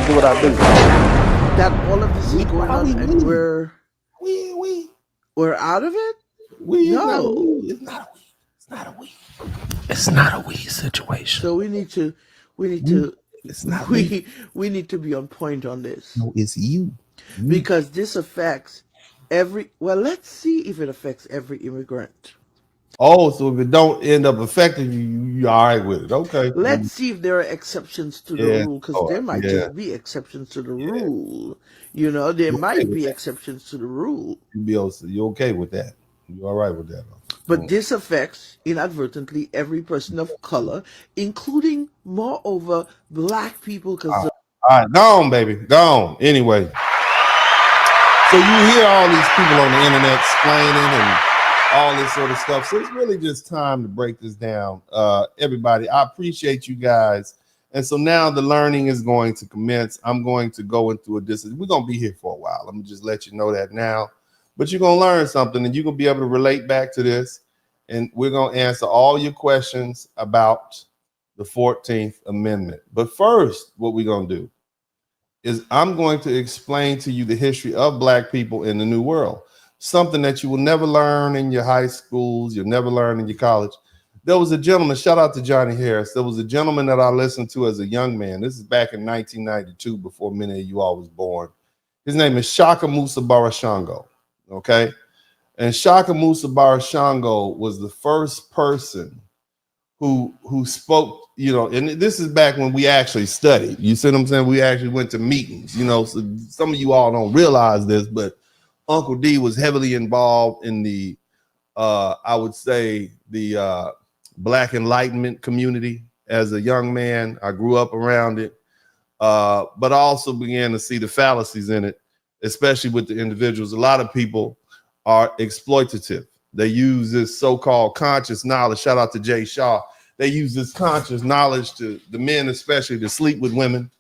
do what I do. That all of this is going on, and we're out of it. No, it's not a we. It's not a we situation. so we need to It's not we need to be on point on this. No, it's you. Because this affects every. Well, let's see if it affects every immigrant. Oh, so if it don't end up affecting you, you all right with it? Okay. Let's see if there are exceptions to the rule, because there might just be exceptions to the rule. You know, there might be exceptions to the rule. You okay with that? You all right with that? But this affects inadvertently every person of color, including, moreover, black people. Because all right, go on, baby, go on. Anyway, so you hear all these people on the internet explaining and all this sort of stuff. So it's really just time to break this down. Everybody, I appreciate you guys. And so now the learning is going to commence. I'm going to go into a distance. We're going to be here for a while. Let me just let you know that now. But you're going to learn something, and you're going to be able to relate back to this. And we're going to answer all your questions about the 14th Amendment. But first, what we're going to do is I'm going to explain to you the history of black people in the New World. Something that you will never learn in your high schools, you'll never learn in your college. There was a gentleman, shout out to Johnny Harris. There was a gentleman that I listened to as a young man. This is back in 1992, before many of you all was born. His name is Shaka Musa Barashango, okay? And Shaka Musa Barashango was the first person who spoke, you know, and this is back when we actually studied. You see what I'm saying? We actually went to meetings, you know, so some of you all don't realize this, but Uncle D was heavily involved in the, I would say, the Black Enlightenment community as a young man. I grew up around it, but I also began to see the fallacies in it, especially with the individuals. A lot of people are exploitative. They use this so-called conscious knowledge. Shout out to Jay Shaw. They use this conscious knowledge to the men, especially, to sleep with women,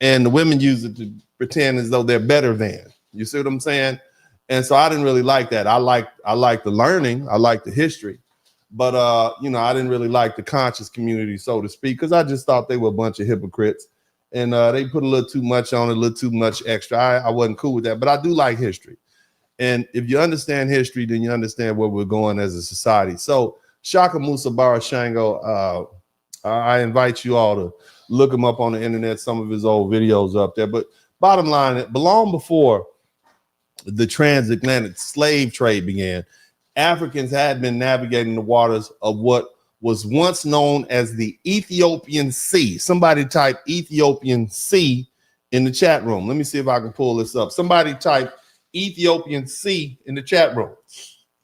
and the women use it to pretend as though they're better than. You see what I'm saying? And so I didn't really like that. I like the learning, I like the history, but you know, I didn't really like the conscious community, so to speak, because I just thought they were a bunch of hypocrites, and they put a little too much on it, a little too much extra. I wasn't cool with that, but I do like history. And if you understand history, then you understand where we're going as a society. So Shaka Musa Barashango, I invite you all to look him up on the internet. Some of his old videos up there. But bottom line, it belonged before the transatlantic slave trade began. Africans had been navigating the waters of what was once known as the Ethiopian Sea. Somebody type Ethiopian Sea in the chat room. Let me see if I can pull this up. Somebody type Ethiopian Sea in the chat room.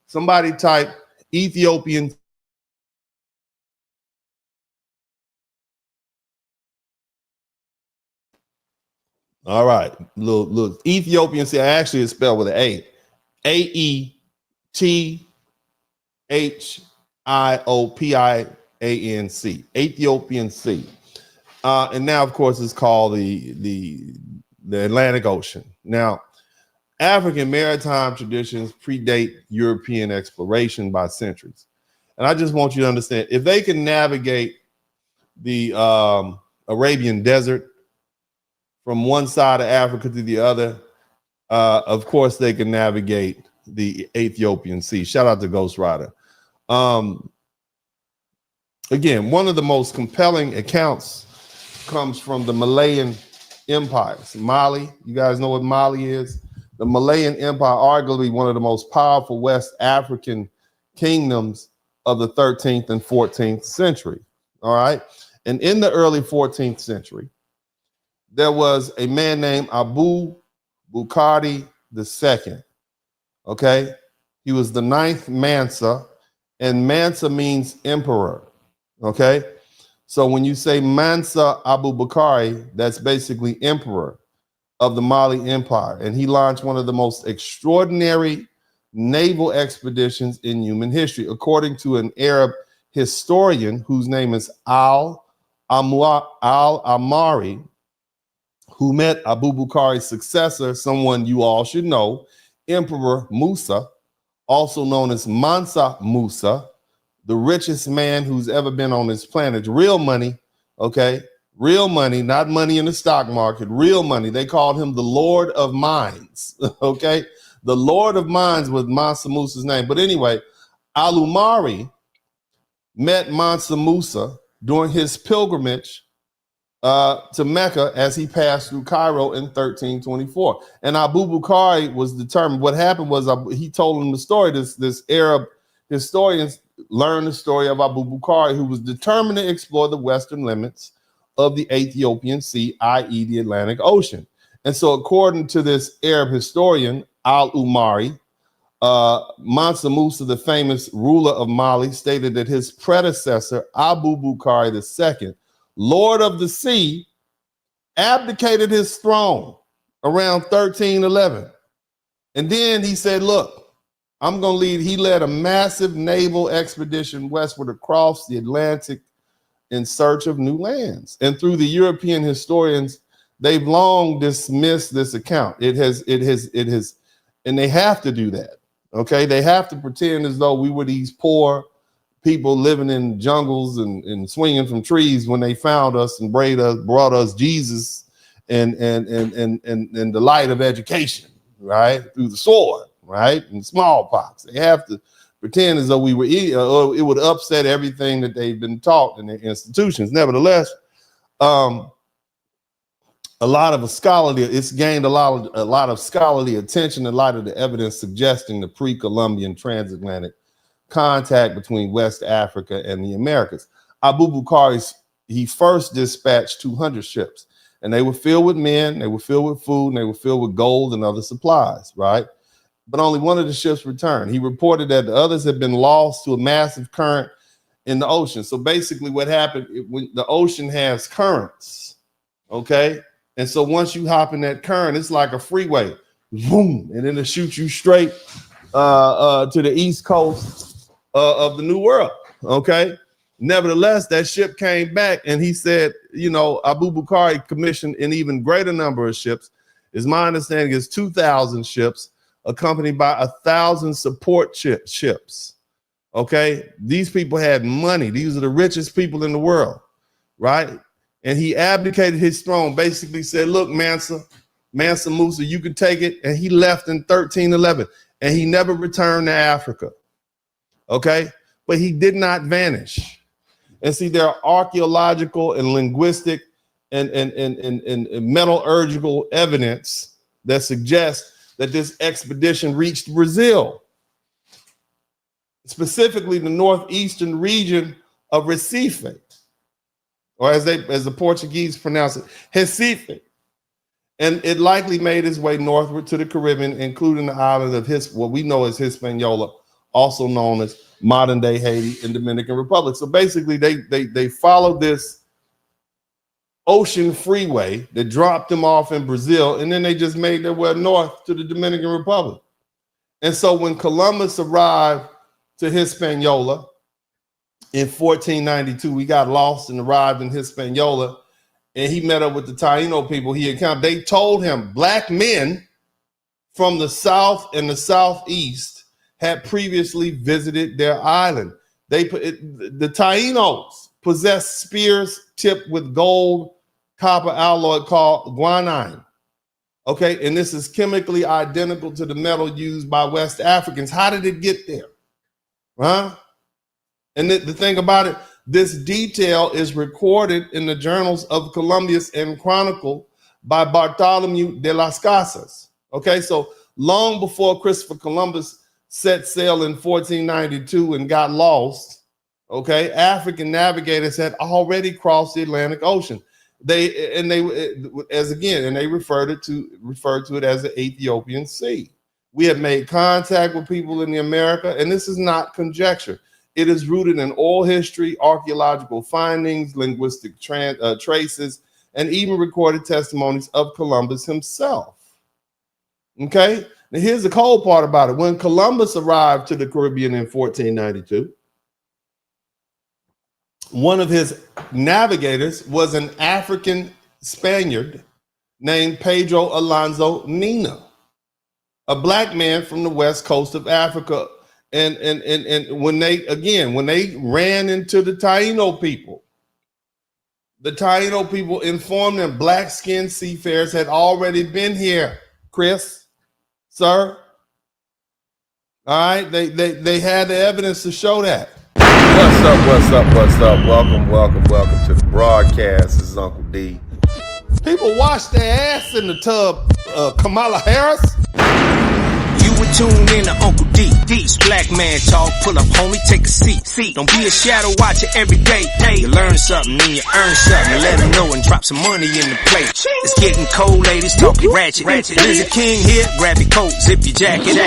Somebody type Ethiopian. All right, look, Ethiopian Sea actually is spelled with an A. Ethiopian, Ethiopian Sea. And now, of course, it's called the Atlantic Ocean. Now, African maritime traditions predate European exploration by centuries. And I just want you to understand, if they can navigate the Arabian Desert from one side of Africa to the other, of course, they can navigate the Ethiopian Sea. Shout out to Ghost Rider. Again, one of the most compelling accounts comes from the Malayan empires. Mali, you guys know what Mali is? The Malayan Empire, arguably one of the most powerful West African kingdoms of the 13th and 14th century. All right. And in the early 14th century, there was a man named Abubakari II. Okay. He was the 9th Mansa, and Mansa means emperor. Okay. So when you say Mansa Abubakari, that's basically emperor of the Mali Empire. And he launched one of the most extraordinary naval expeditions in human history, according to an Arab historian whose name is Al-Amari, who met Abubakari's successor, someone you all should know, Emperor Musa, also known as Mansa Musa, the richest man who's ever been on this planet. Real money, okay? real money, not money in the stock market, real money. They called him the Lord of Mines. Okay, the Lord of Mines was Mansa Musa's name. But anyway, Al-Umari met Mansa Musa during his pilgrimage to Mecca as he passed through Cairo in 1324. And Abubakari was determined. What happened was he told him the story. This Arab historians learned the story of Abubakari, who was determined to explore the western limits of the Ethiopian Sea, i.e. the Atlantic Ocean. And so according to this Arab historian, Al-Umari, Mansa Musa, the famous ruler of Mali, stated that his predecessor, Abubakari II, Lord of the Sea, abdicated his throne around 1311. And then he said, look, I'm going to lead. He led a massive naval expedition westward across the Atlantic in search of new lands. And through the European historians, they've long dismissed this account. It has, and they have to do that. Okay. They have to pretend as though we were these poor people living in jungles and swinging from trees when they found us and brought us Jesus and the light of education, right? Through the sword, right? And smallpox. They have to pretend as though we were, or it would upset everything that they've been taught in their institutions. Nevertheless, a lot of scholarly, it's gained a lot of scholarly attention in light of the evidence suggesting the pre-Columbian transatlantic contact between West Africa and the Americas. Abubakari, he first dispatched 200 ships, and they were filled with men, they were filled with food, and they were filled with gold and other supplies, right? But only one of the ships returned. He reported that the others had been lost to a massive current in the ocean. So basically what happened, when the ocean has currents, okay? And so once you hop in that current, it's like a freeway, boom, and then it shoots you straight to the east coast of the New World, okay? Nevertheless, that ship came back, and he said, you know, Abubakari commissioned an even greater number of ships. Is my understanding is 2,000 ships, accompanied by 1,000 support ships, okay? These people had money. These are the richest people in the world, right? And he abdicated his throne, basically said, look, Mansa Musa, you can take it. And he left in 1311, and he never returned to Africa. Okay, but he did not vanish. And see, there are archaeological and linguistic and metallurgical evidence that suggests that this expedition reached Brazil, specifically the northeastern region of Recife, or as the Portuguese pronounce it, Recife. And it likely made its way northward to the Caribbean, including the island of what we know as Hispaniola, also known as modern day Haiti and Dominican Republic. So basically they followed this ocean freeway that dropped them off in Brazil, and then they just made their way north to the Dominican Republic. And so when Columbus arrived to Hispaniola in 1492, he got lost and arrived in Hispaniola, and he met up with the Taino people he encountered. They told him black men from the south and the southeast had previously visited their island. The Tainos possessed spears tipped with gold copper alloy called guanine. Okay, and this is chemically identical to the metal used by West Africans. How did it get there? Huh? And the thing about it, this detail is recorded in the journals of Columbus and Chronicle by Bartholomew de las Casas. Okay, so long before Christopher Columbus set sail in 1492 and got lost, okay, African navigators had already crossed the Atlantic Ocean. They referred to it as the Ethiopian Sea. We have made contact with people in the America, and this is not conjecture. It is rooted in oral history, archaeological findings, linguistic traces, and even recorded testimonies of Columbus himself. Okay, now here's the cold part about it. When Columbus arrived to the Caribbean in 1492, one of his navigators was an African Spaniard named Pedro Alonso Nina, a black man from the west coast of Africa. And when they ran into the Taino people, The Taino people informed them black-skinned seafarers had already been here, Chris, sir. All right, they had the evidence to show that. What's up? Welcome to the broadcast. This is Uncle D. People wash their ass in the tub, Kamala Harris. You were tuned in to Uncle D. This black man talk. Pull up, homie, take a seat. Don't be a shadow watcher every day. You learn something, then you earn something. Let them know and drop some money in the plate. It's getting cold, ladies, talking ratchet. There's a king here, grab your coat, zip your jacket.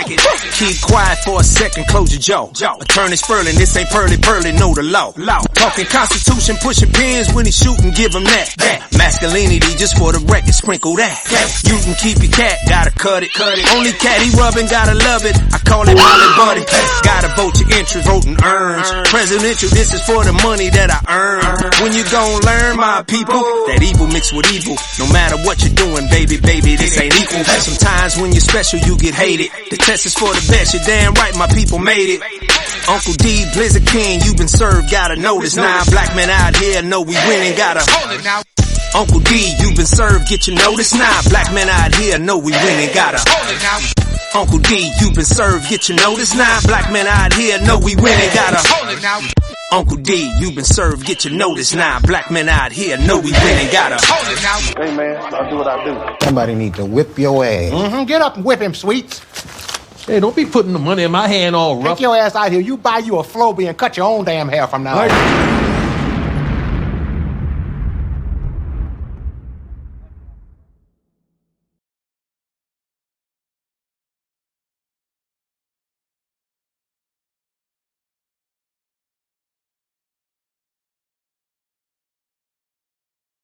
Keep quiet for a second, close your jaw. Attorney Spurling, this ain't pearly, know the law. Talking Constitution, pushing pins when he shooting, give him that. Masculinity, just for the record, sprinkle that. You can keep your cat, gotta cut it. Only cat he rubbing, gotta love it. I call it Molly Buddy. Gotta vote your interest, voting earns. Presidential, this is for the money that I earn. When you gon' learn, my people, that evil mixed with evil. No matter what you're doing, baby, this ain't equal. Sometimes when you're special, you get hated. The test is for the best, you're damn right, my people made it. Uncle D, Blizzard King, you been served, gotta notice. 9 black men out here know we winning, gotta hold it now. Uncle D, you been served, get your notice. 9 black men out here know we winning, gotta hold it now. Uncle D, you been served, get your notice. 9 black men out here know we winning, gotta hold it now. Uncle D, you been served, get your notice. 9 black men out here know we winning, gotta hold it now. Hey man, I'll do what I do. Somebody need to whip your ass. Get up and whip him, Sweets. Hey, don't be putting the money in my hand all rough. Take your ass out here. You buy you a Flowbee and cut your own damn hair from now on.